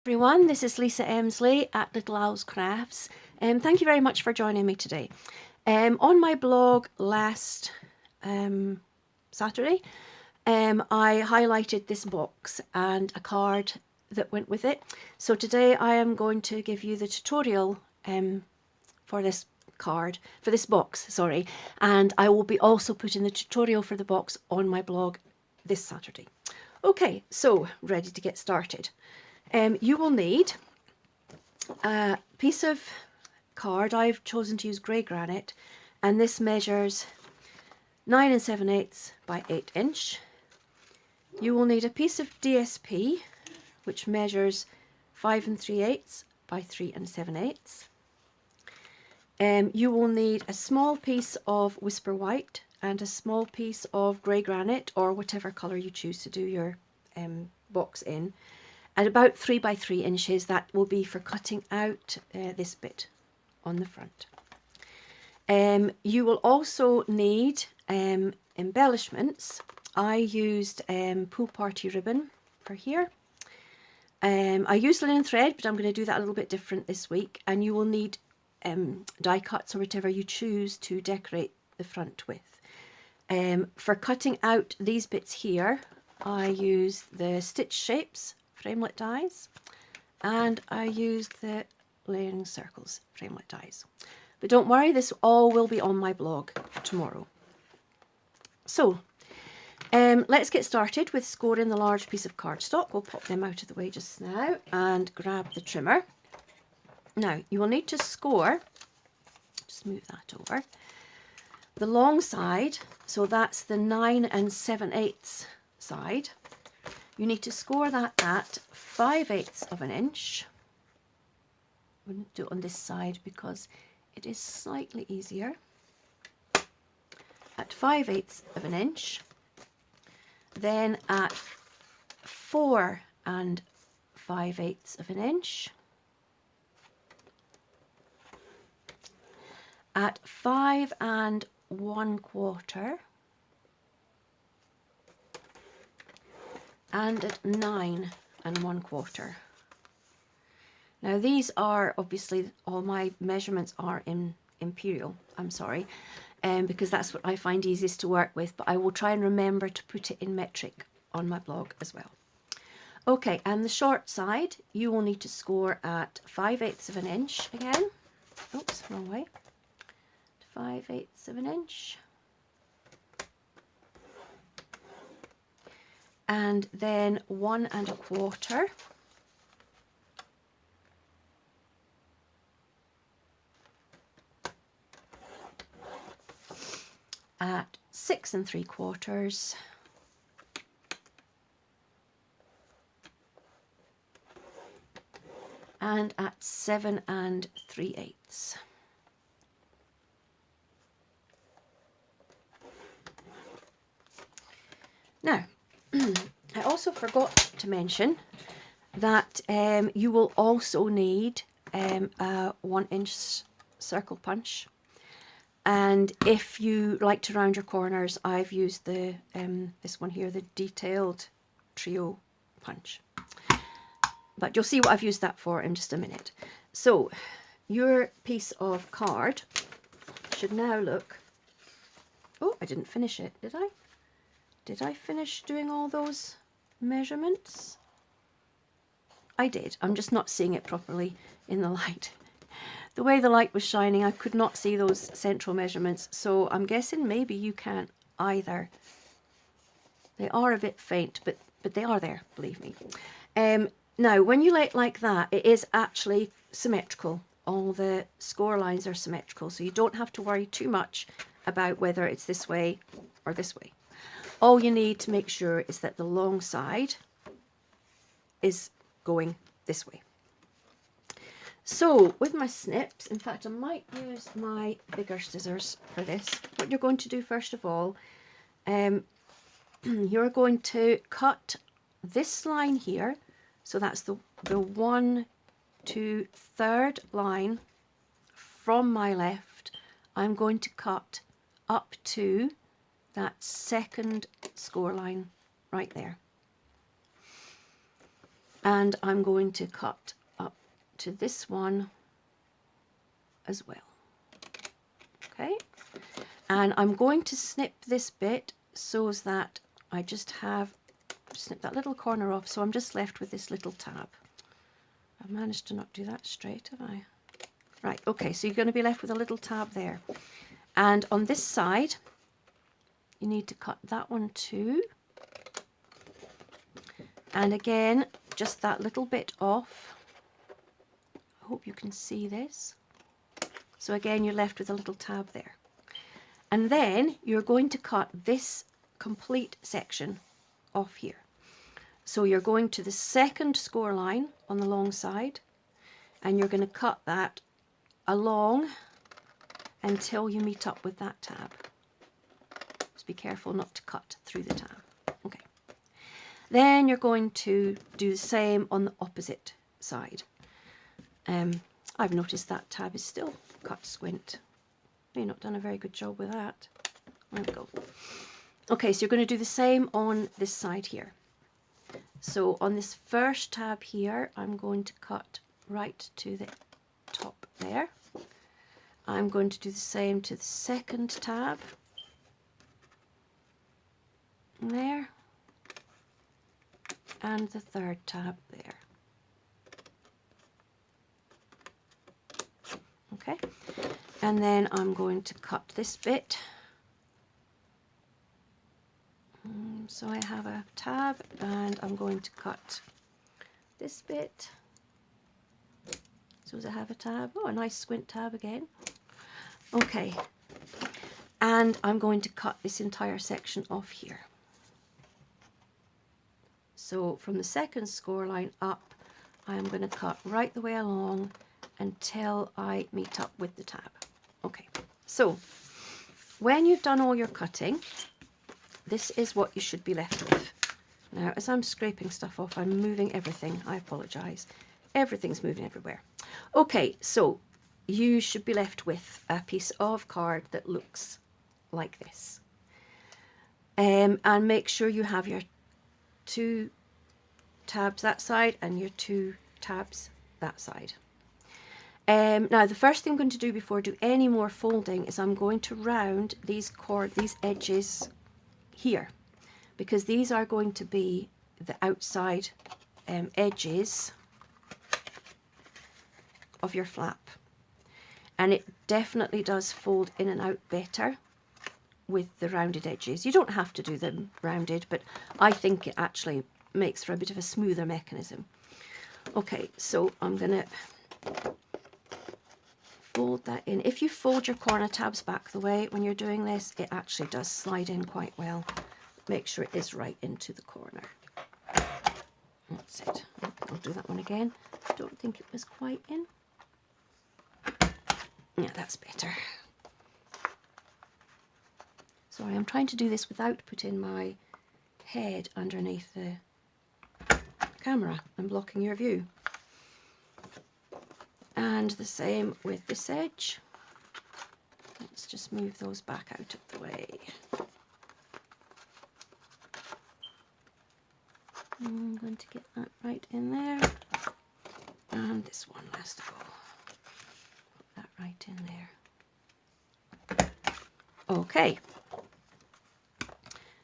Everyone, this is Lisa Emsley at Little Owls Crafts. Thank you very much for joining me today. On my blog last Saturday, I highlighted this box and a card that went with it. So today I am going to give you the tutorial for this box, sorry, and I will be also putting the tutorial for the box on my blog this Saturday. Okay, so ready to get started. You will need a piece of card. I've chosen to use grey granite, and this measures 9 7/8 by 8 inch. You will need a piece of DSP, which measures 5 3/8 by 3 7/8. You will need a small piece of Whisper White and a small piece of grey granite, or whatever colour you choose to do your box in. At about 3 by 3 inches, that will be for cutting out this bit on the front. You will also need embellishments. I used pool party ribbon for here. I used linen thread, but I'm going to do that a little bit different this week. And you will need die cuts or whatever you choose to decorate the front with. For cutting out these bits here, I used the Stitch Shapes framelit dies, and I used the Layering Circles framelit dies. But don't worry, this all will be on my blog tomorrow. So let's get started with scoring the large piece of cardstock. We'll pop them out of the way just now and grab the trimmer. Now you will need to score, just move that over, the long side, so that's the 9 7/8 side. You need to score that at 5/8 of an inch. I'm going to do it on this side because it is slightly easier. At 5/8 of an inch, then at 4 5/8 of an inch, at 5 1/4, and at 9 1/4. Now these are obviously, all my measurements are in imperial, because that's what I find easiest to work with, but I will try and remember to put it in metric on my blog as well. Okay, and the short side, you will need to score at 5/8 of an inch again. Oops, wrong way. 5/8 of an inch. And then 1 1/4, at 6 3/4, and at 7 3/8. Now, I also forgot to mention that you will also need a 1 inch circle punch, and if you like to round your corners, I've used the this one here, the detailed trio punch, but you'll see what I've used that for in just a minute. So your piece of card should now look, oh, I didn't finish it, did I? Did I finish doing all those measurements? I did. I'm just not seeing it properly in the light. The way the light was shining, I could not see those central measurements, so I'm guessing maybe you can't either. They are a bit faint, but they are there, believe me. Now, when you lay it like that, it is actually symmetrical. All the score lines are symmetrical, so you don't have to worry too much about whether it's this way or this way. All you need to make sure is that the long side is going this way. So with my snips, in fact I might use my bigger scissors for this. What you're going to do first of all, you're going to cut this line here, so that's the 1 2 3rd line from my left. I'm going to cut up to that second score line right there. And I'm going to cut up to this one as well. Okay, and I'm going to snip this bit so that I just have snip that little corner off, so I'm just left with this little tab. I've managed to not do that straight, have I? Right, okay, so you're going to be left with a little tab there. And on this side, you need to cut that one too. And again, just that little bit off. I hope you can see this. So again, you're left with a little tab there. And then you're going to cut this complete section off here. So you're going to the second score line on the long side, and you're going to cut that along until you meet up with that tab. Just be careful not to cut through the tab. Okay. Then you're going to do the same on the opposite side. I've noticed that tab is still cut squint. You've not done a very good job with that. There we go. Okay, so you're going to do the same on this side here. So on this first tab here, I'm going to cut right to the top there. I'm going to do the same to the second tab. There. And the third tab there. Okay, and then I'm going to cut this bit. So I have a tab, and I'm going to cut this bit. So as I have a tab, oh, a nice squint tab again. Okay, and I'm going to cut this entire section off here. So from the second score line up, I'm going to cut right the way along until I meet up with the tab. Okay, so when you've done all your cutting, this is what you should be left with. Now, as I'm scraping stuff off, I'm moving everything. I apologise. Everything's moving everywhere. Okay, so you should be left with a piece of card that looks like this. And make sure you have your 2 tabs that side and your 2 tabs that side. Now the first thing I'm going to do before I do any more folding is I'm going to round these edges here, because these are going to be the outside edges of your flap, and it definitely does fold in and out better with the rounded edges. You don't have to do them rounded, but I think it actually makes for a bit of a smoother mechanism. Okay, so I'm going to fold that in. If you fold your corner tabs back the way when you're doing this, it actually does slide in quite well. Make sure it is right into the corner. That's it. I'll do that one again. I don't think it was quite in. Yeah, that's better. Sorry, I'm trying to do this without putting my head underneath the camera and blocking your view. And the same with this edge. Let's just move those back out of the way. I'm going to get that right in there. And this one last of all. Put that right in there. Okay.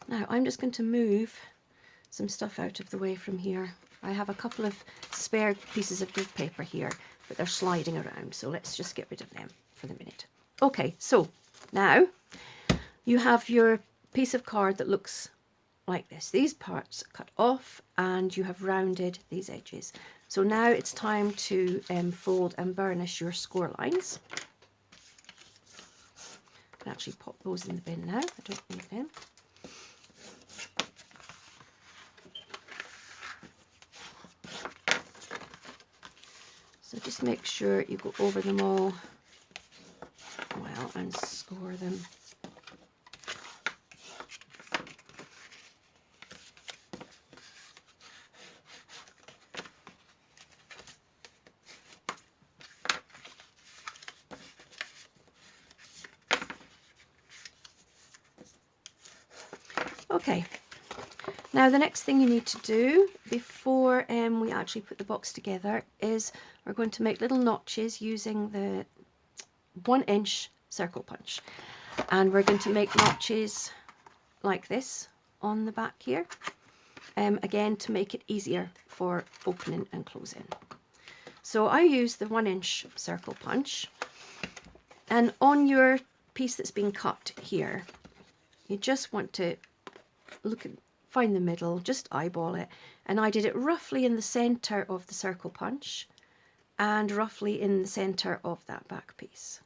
Now I'm just going to move some stuff out of the way from here. I have a couple of spare pieces of grid paper here, but they're sliding around, so let's just get rid of them for the minute. Okay, so now you have your piece of card that looks like this. These parts cut off, and you have rounded these edges. So now it's time to fold and burnish your score lines. I can actually pop those in the bin now. I don't need them. So just make sure you go over them all well and score them. Okay, Now the next thing you need to do before we actually put the box together is we're going to make little notches using the 1-inch circle punch, and we're going to make notches like this on the back here, again to make it easier for opening and closing. So I use the 1-inch circle punch, and on your piece that's been cut here, you just want to find the middle, just eyeball it, and I did it roughly in the center of the circle punch and roughly in the center of that back piece.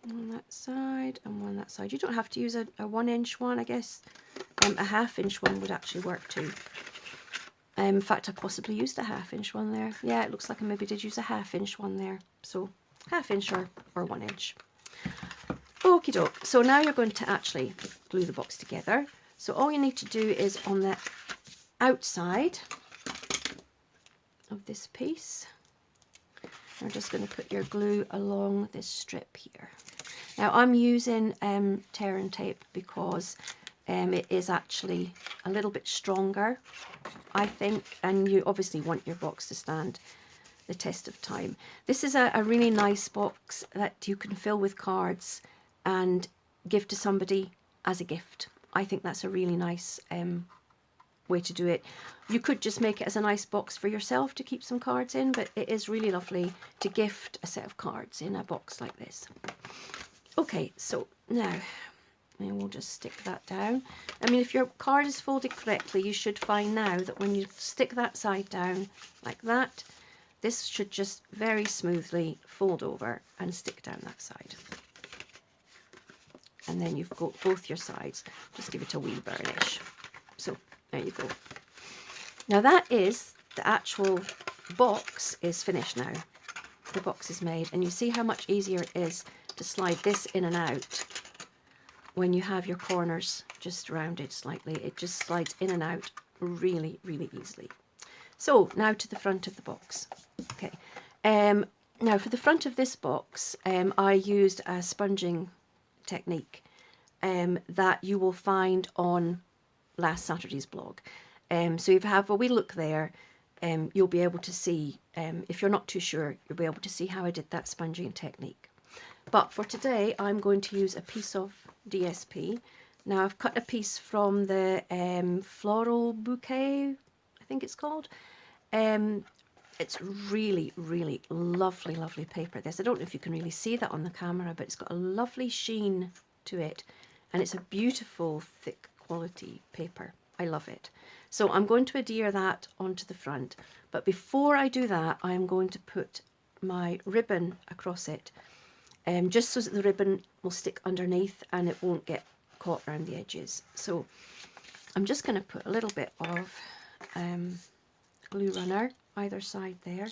On that side and one on that side. You don't have to use a 1-inch one, I guess. A 1/2-inch one would actually work too. In fact, I possibly used a 1/2-inch one there. Yeah, it looks like I maybe did use a 1/2-inch one there. So 1/2-inch or 1-inch. Okie doke. So now you're going to actually glue the box together. So all you need to do is on the outside of this piece, you're just going to put your glue along this strip here. Now I'm using tear and tape because it is actually a little bit stronger, I think, and you obviously want your box to stand the test of time. This is a really nice box that you can fill with cards and give to somebody as a gift. I think that's a really nice way to do it. You could just make it as a nice box for yourself to keep some cards in, but it is really lovely to gift a set of cards in a box like this. Okay, so now we'll just stick that down. I mean, if your card is folded correctly, you should find now that when you stick that side down like that, this should just very smoothly fold over and stick down that side. And then you've got both your sides. Just give it a wee burnish. So there you go. Now that is the actual box is finished now. The box is made, and you see how much easier it is to slide this in and out when you have your corners just rounded slightly. It just slides in and out really, really easily. So now to the front of the box. Okay. Now for the front of this box, I used a sponging technique that you will find on last Saturday's blog. So if you have a wee look there, you'll be able to see, if you're not too sure, you'll be able to see how I did that sponging technique. But for today, I'm going to use a piece of DSP. Now I've cut a piece from the Floral Bouquet, I think it's called. It's really, really lovely, lovely paper, this. I don't know if you can really see that on the camera, but it's got a lovely sheen to it, and it's a beautiful, thick quality paper. I love it. So I'm going to adhere that onto the front, but before I do that, I'm going to put my ribbon across it, just so that the ribbon will stick underneath and it won't get caught around the edges. So I'm just going to put a little bit of glue runner either side there,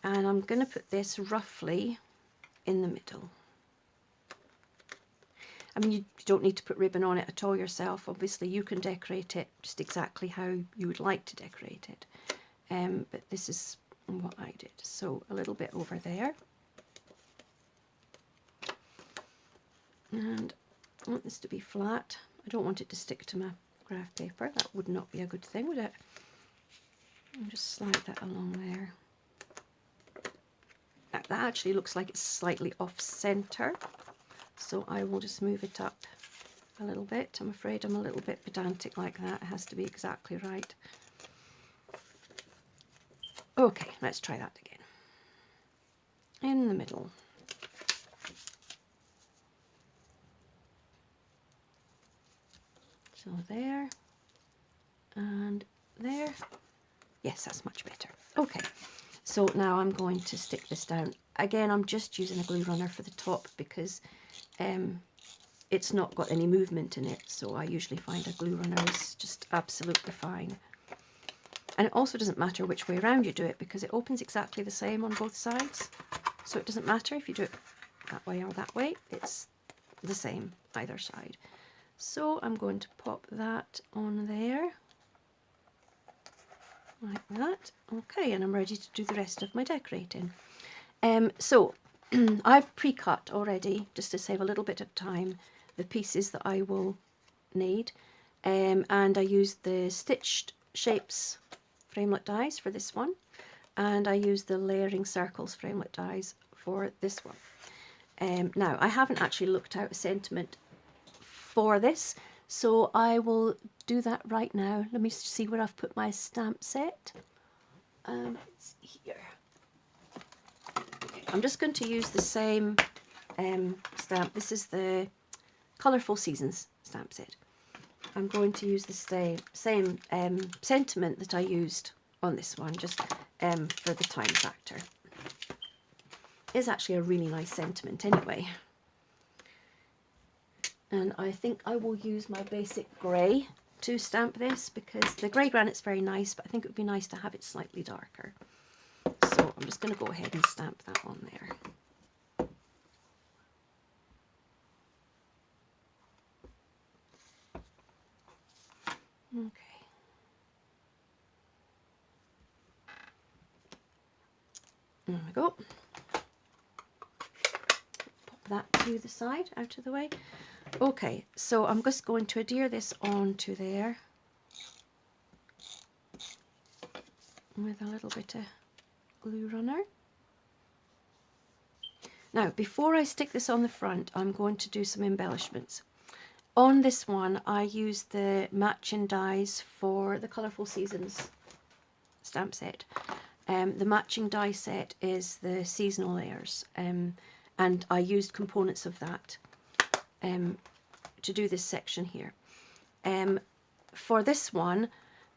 and I'm going to put this roughly in the middle. I mean, you don't need to put ribbon on it at all yourself. Obviously you can decorate it just exactly how you would like to decorate it, but this is what I did. So a little bit over there, and I want this to be flat. I don't want it to stick to my graph paper. That would not be a good thing, would it? I'll just slide that along there. That actually looks like it's slightly off center, so I will just move it up a little bit. I'm afraid I'm a little bit pedantic like that. It has to be exactly right. Okay, let's try that again. In the middle. So there and there. Yes, that's much better. Okay, so now I'm going to stick this down. Again, I'm just using a glue runner for the top because it's not got any movement in it, so I usually find a glue runner is just absolutely fine. And it also doesn't matter which way around you do it because it opens exactly the same on both sides. So it doesn't matter if you do it that way or that way, it's the same either side. So I'm going to pop that on there. Like that. Okay, and I'm ready to do the rest of my decorating. So I've pre-cut already, just to save a little bit of time, the pieces that I will need. And I used the Stitched Shapes framelit dies for this one, and I used the Layering Circles framelit dies for this one. Now, I haven't actually looked out a sentiment for this, so I will do that right now. Let me see where I've put my stamp set. It's here. Okay, I'm just going to use the same stamp. This is the Colourful Seasons stamp set. I'm going to use the same sentiment that I used on this one, just for the time factor. It's actually a really nice sentiment anyway. And I think I will use my basic grey to stamp this, because the grey granite's very nice, but I think it would be nice to have it slightly darker. So I'm just going to go ahead and stamp that on there. Okay. There we go. Pop that to the side, out of the way. Okay, so I'm just going to adhere this onto there with a little bit of glue runner. Now, before I stick this on the front, I'm going to do some embellishments. On this one, I used the matching dies for the Colourful Seasons stamp set. The matching die set is the seasonal layers, and I used components of that to do this section here. For this one,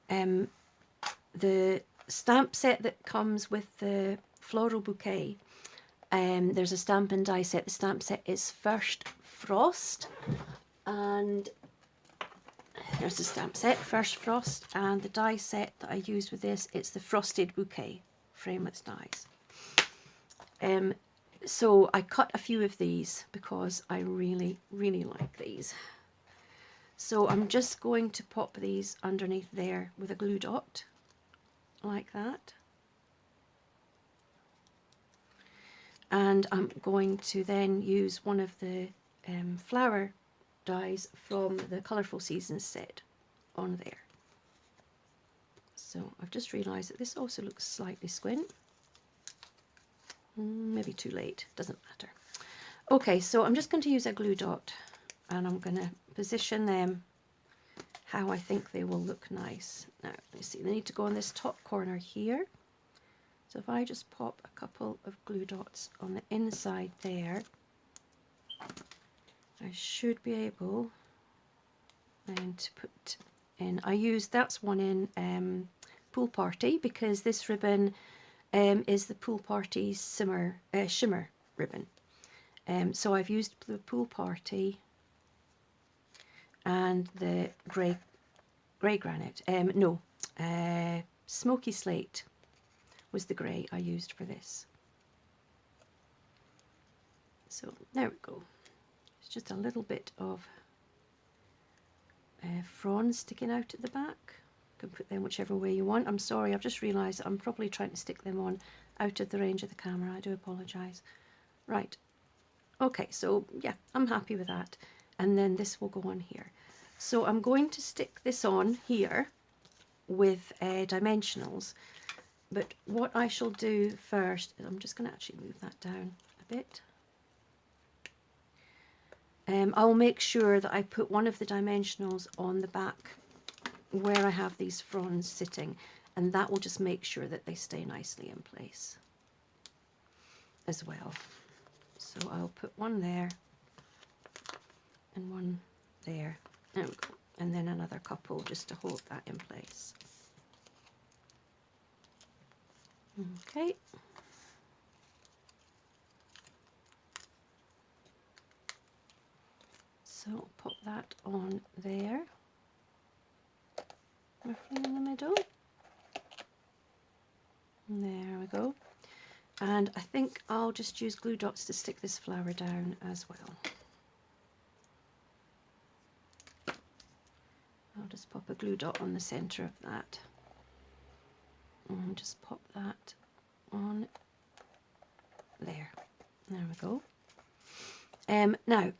the stamp set that comes with the floral bouquet, there's a Stampin' die set. The stamp set is First Frost, and there's the stamp set, First Frost, and the die set that I used with this, it's the Frosted Bouquet framelits dies. So I cut a few of these because I really, really like these. So I'm just going to pop these underneath there with a glue dot, like that. And I'm going to then use one of the flower dies from the Colourful Seasons set on there. So I've just realised that this also looks slightly squint. Maybe too late, doesn't matter. Okay, so I'm just going to use a glue dot, and I'm going to position them how I think they will look nice. Now, let's see, they need to go on this top corner here. So if I just pop a couple of glue dots on the inside there, I should be able then to put in, that's one in Pool Party, because this ribbon is the Pool Party shimmer ribbon. So I've used the Pool Party and the grey granite. Smoky Slate was the grey I used for this. So there we go. It's just a little bit of fronds sticking out at the back. You can put them whichever way you want. I'm sorry, I've just realised I'm probably trying to stick them on out of the range of the camera. I do apologise. Right. Okay, so yeah, I'm happy with that. And then this will go on here. So I'm going to stick this on here with dimensionals. But what I shall do first, I'm just going to actually move that down a bit. I'll make sure that I put one of the dimensionals on the back where I have these fronds sitting, and that will just make sure that they stay nicely in place as well. So I'll put one there and one there. There we go. And then another couple just to hold that in place. Okay. So pop that on there, roughly in the middle. And there we go. And I think I'll just use glue dots to stick this flower down as well. I'll just pop a glue dot on the centre of that. And just pop that on there. There we go. Now,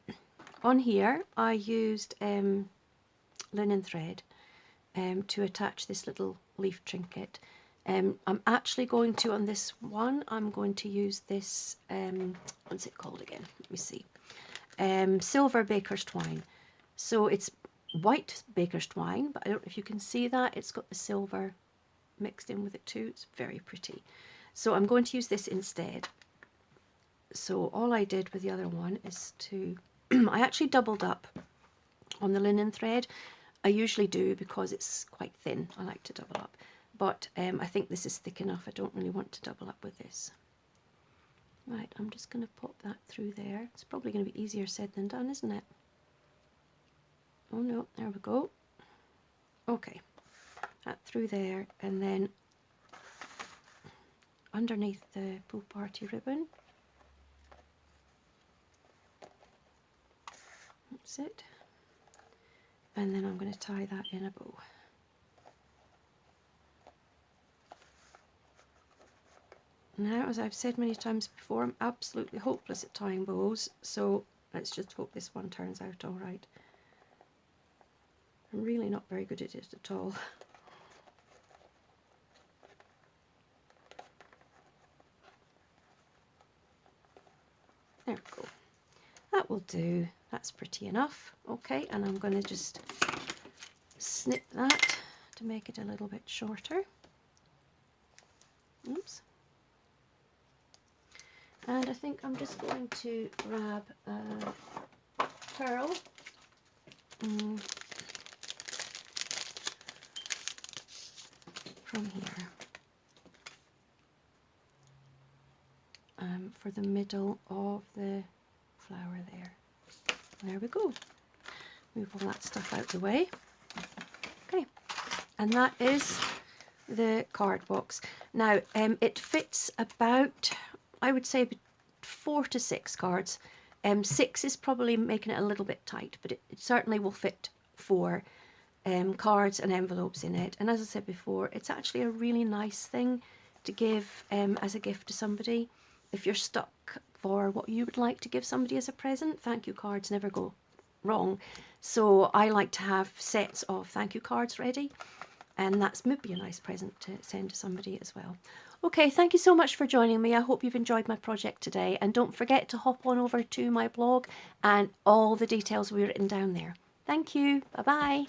on here I used linen thread to attach this little leaf trinket. I'm actually going to, on this one, I'm going to use this, what's it called again? Let me see. Silver baker's twine. So it's white baker's twine, but I don't know if you can see that. It's got the silver mixed in with it too. It's very pretty. So I'm going to use this instead. So all I did with the other one is to, I actually doubled up on the linen thread. I usually do because it's quite thin. I like to double up. But I think this is thick enough. I don't really want to double up with this. Right, I'm just going to pop that through there. It's probably going to be easier said than done, isn't it? Oh no, there we go. Okay, that through there, and then underneath the pool party ribbon. That's it. And then I'm going to tie that in a bow. Now, as I've said many times before, I'm absolutely hopeless at tying bows, so let's just hope this one turns out all right. I'm really not very good at it at all. There we go. That will do. That's pretty enough. Okay, and I'm going to just snip that to make it a little bit shorter. Oops. And I think I'm just going to grab a pearl. From here. For the middle of the flower there. There we go. Move all that stuff out the way. Okay, and that is the card box. Now, it fits about, I would say, 4 to 6 cards. 6 is probably making it a little bit tight, but it certainly will fit 4 cards and envelopes in it. And as I said before, it's actually a really nice thing to give as a gift to somebody. If you're stuck for what you would like to give somebody as a present, thank you cards never go wrong. So I like to have sets of thank you cards ready, and that's maybe a nice present to send to somebody as well. Okay, thank you so much for joining me. I hope you've enjoyed my project today, and don't forget to hop on over to my blog, and all the details will be written down there. Thank you. Bye-bye.